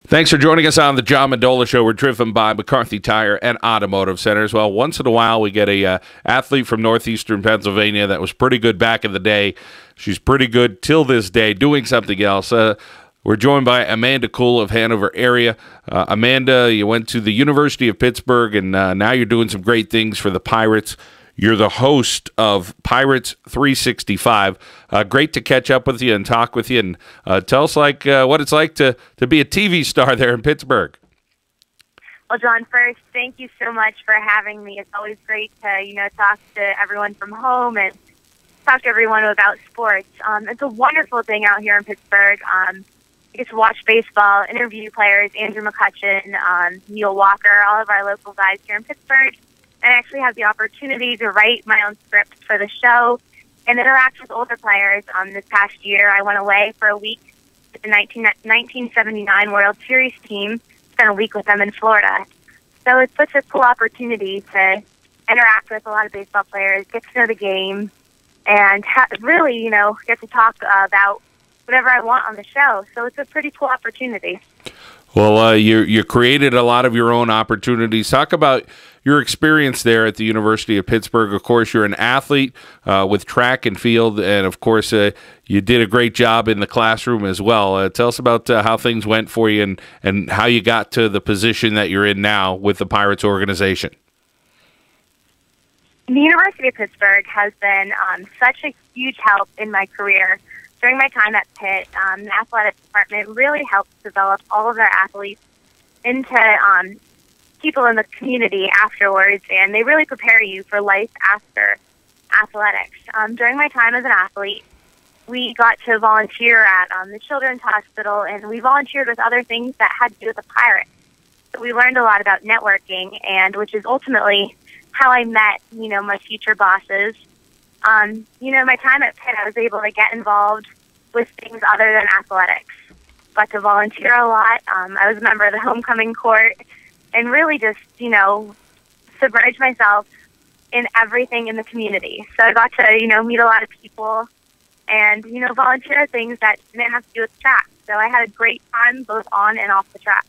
Thanks for joining us on the John Mendola Show. We're driven by McCarthy Tire and Automotive Centers. Well, once in a while we get a athlete from northeastern Pennsylvania that was pretty good back in the day. She's pretty good till this day doing something else. We're joined by Amanda Kuhl of Hanover Area. Amanda, you went to the University of Pittsburgh, and now you're doing some great things for the Pirates. You're the host of Pirates 365. Great to catch up with you and talk with you, and tell us what it's like to be a TV star there in Pittsburgh. Well, John, first, thank you so much for having me. It's always great to talk to everyone from home and talk to everyone about sports. It's a wonderful thing out here in Pittsburgh. I get to watch baseball, interview players, Andrew McCutcheon, Neil Walker, all of our local guys here in Pittsburgh. And I actually have the opportunity to write my own script for the show and interact with older players. This past year, I went away for a week with the 1979 World Series team, spent a week with them in Florida. So it's such a cool opportunity to interact with a lot of baseball players, get to know the game, and really, get to talk about whatever I want on the show. So it's a pretty cool opportunity. Well, you created a lot of your own opportunities. Talk about your experience there at the University of Pittsburgh. Of course, you're an athlete with track and field, and of course, you did a great job in the classroom as well. Tell us about how things went for you and how you got to the position that you're in now with the Pirates organization. The University of Pittsburgh has been such a huge help in my career. During my time at Pitt, the athletics department really helped develop all of their athletes into people in the community afterwards, and they really prepare you for life after athletics. During my time as an athlete, we got to volunteer at the Children's Hospital, and we volunteered with other things that had to do with the Pirates. So we learned a lot about networking, and which is ultimately how I met, my future bosses. My time at Pitt, I was able to get involved with things other than athletics. Got to volunteer a lot. I was a member of the homecoming court and really just, submerge myself in everything in the community. So I got to, meet a lot of people and, volunteer at things that didn't have to do with track. So I had a great time both on and off the track.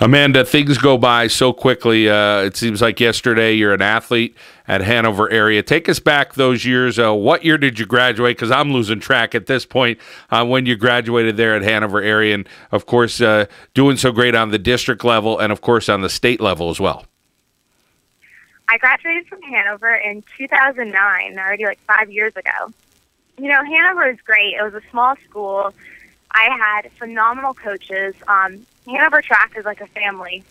Amanda, things go by so quickly. It seems like yesterday you're an athlete at Hanover Area. Take us back those years. What year did you graduate? Because I'm losing track at this point when you graduated there at Hanover Area. And, of course, doing so great on the district level and, of course, on the state level as well. I graduated from Hanover in 2009, already 5 years ago. Hanover is great. It was a small school. I had phenomenal coaches. Hanover track is like a family.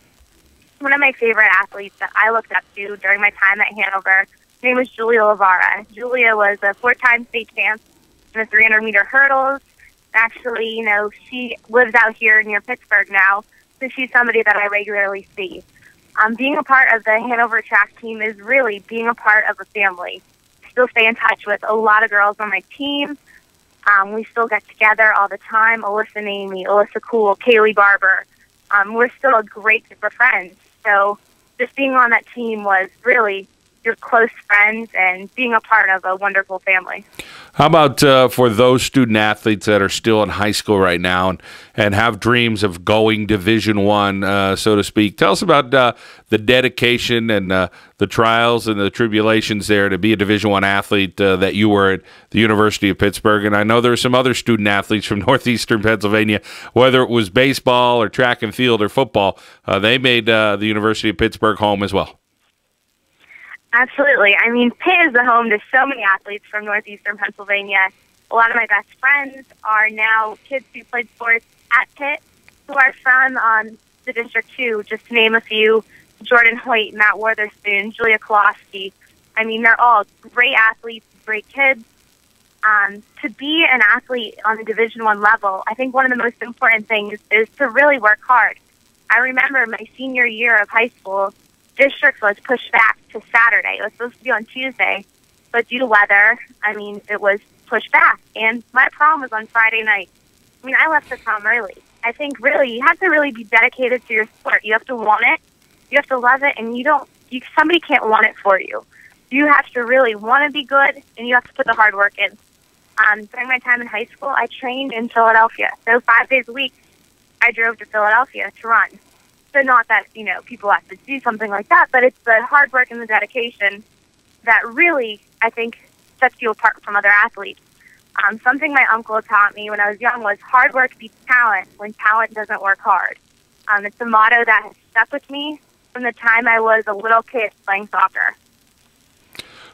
One of my favorite athletes that I looked up to during my time at Hanover, her name was Julia Lavara. Julia was a 4-time state champ in the 300-meter hurdles. Actually, she lives out here near Pittsburgh now, so she's somebody that I regularly see. Being a part of the Hanover track team is really being a part of a family. Still stay in touch with a lot of girls on my team. We still get together all the time. Alyssa and Amy, Amanda Kuhl, Kaylee Barber. We're still a great group of friends. So just being on that team was really your close friends and being a part of a wonderful family. How about for those student athletes that are still in high school right now and have dreams of going Division I, so to speak? Tell us about the dedication and the trials and the tribulations there to be a Division I athlete that you were at the University of Pittsburgh. And I know there are some other student athletes from northeastern Pennsylvania, whether it was baseball or track and field or football, they made the University of Pittsburgh home as well. Absolutely. I mean, Pitt is the home to so many athletes from northeastern Pennsylvania. A lot of my best friends are now kids who played sports at Pitt who are from the District 2, just to name a few. Jordan Hoyt, Matt Witherspoon, Julia Kolofsky. I mean, they're all great athletes, great kids. To be an athlete on the Division I level, I think one of the most important things is to really work hard. I remember my senior year of high school, district was pushed back to Saturday. It was supposed to be on Tuesday, but due to weather, it was pushed back. And my prom was on Friday night. I left the prom early. I think really you have to really be dedicated to your sport. You have to want it. You have to love it, and somebody can't want it for you. You have to really want to be good, and you have to put the hard work in. During my time in high school, I trained in Philadelphia, so 5 days a week. I drove to Philadelphia to run. So not that, people have to do something like that, but it's the hard work and the dedication that really, I think, sets you apart from other athletes. Something my uncle taught me when I was young was hard work beats talent when talent doesn't work hard. It's a motto that has stuck with me from the time I was a little kid playing soccer.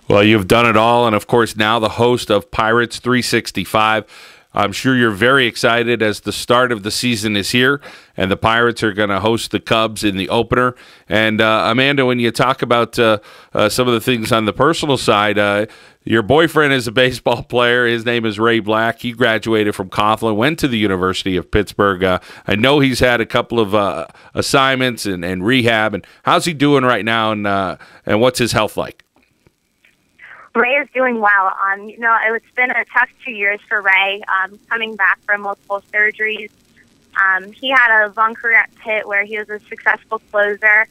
Well, you've done it all, and of course now the host of Pirates 365. I'm sure you're very excited as the start of the season is here, and the Pirates are going to host the Cubs in the opener. And Amanda, when you talk about some of the things on the personal side, your boyfriend is a baseball player. His name is Ray Black. He graduated from Coughlin, went to the University of Pittsburgh. I know he's had a couple of assignments and rehab. And how's he doing right now, and what's his health like? Ray is doing well. It's been a tough 2 years for Ray, coming back from multiple surgeries. He had a long career at Pitt where he was a successful closer.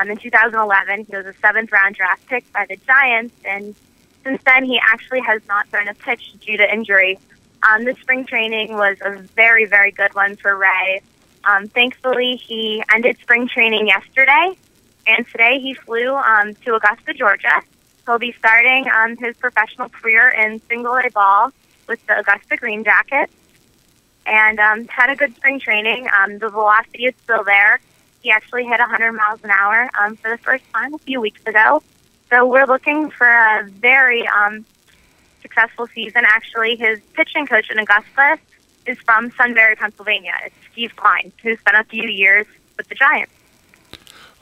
In 2011, he was a 7th-round draft pick by the Giants, and since then he actually has not thrown a pitch due to injury. This spring training was a very, very good one for Ray. Thankfully, he ended spring training yesterday, and today he flew to Augusta, Georgia. He'll be starting his professional career in single-A ball with the Augusta Green Jackets, and had a good spring training. The velocity is still there. He actually hit 100 miles an hour for the first time a few weeks ago. So we're looking for a very successful season. Actually, his pitching coach in Augusta is from Sunbury, Pennsylvania. It's Steve Klein, who spent a few years with the Giants.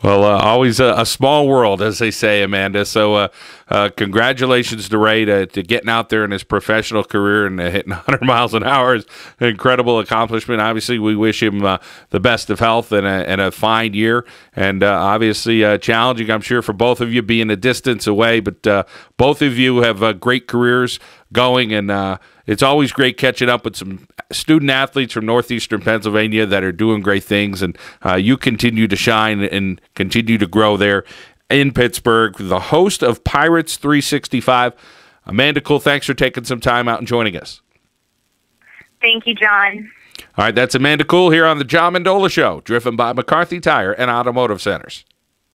Well, always a small world, as they say, Amanda. So congratulations to Ray to getting out there in his professional career and hitting 100 miles an hour is an incredible accomplishment. Obviously, we wish him the best of health and a fine year. And obviously challenging, I'm sure, for both of you being a distance away. But both of you have great careers going, and it's always great catching up with some student athletes from northeastern Pennsylvania that are doing great things, and you continue to shine and continue to grow there in Pittsburgh. The host of Pirates 365, Amanda Kuhl, thanks for taking some time out and joining us. Thank you, John. All right, that's Amanda Kuhl here on the John Mendola Show, driven by McCarthy Tire and Automotive Centers.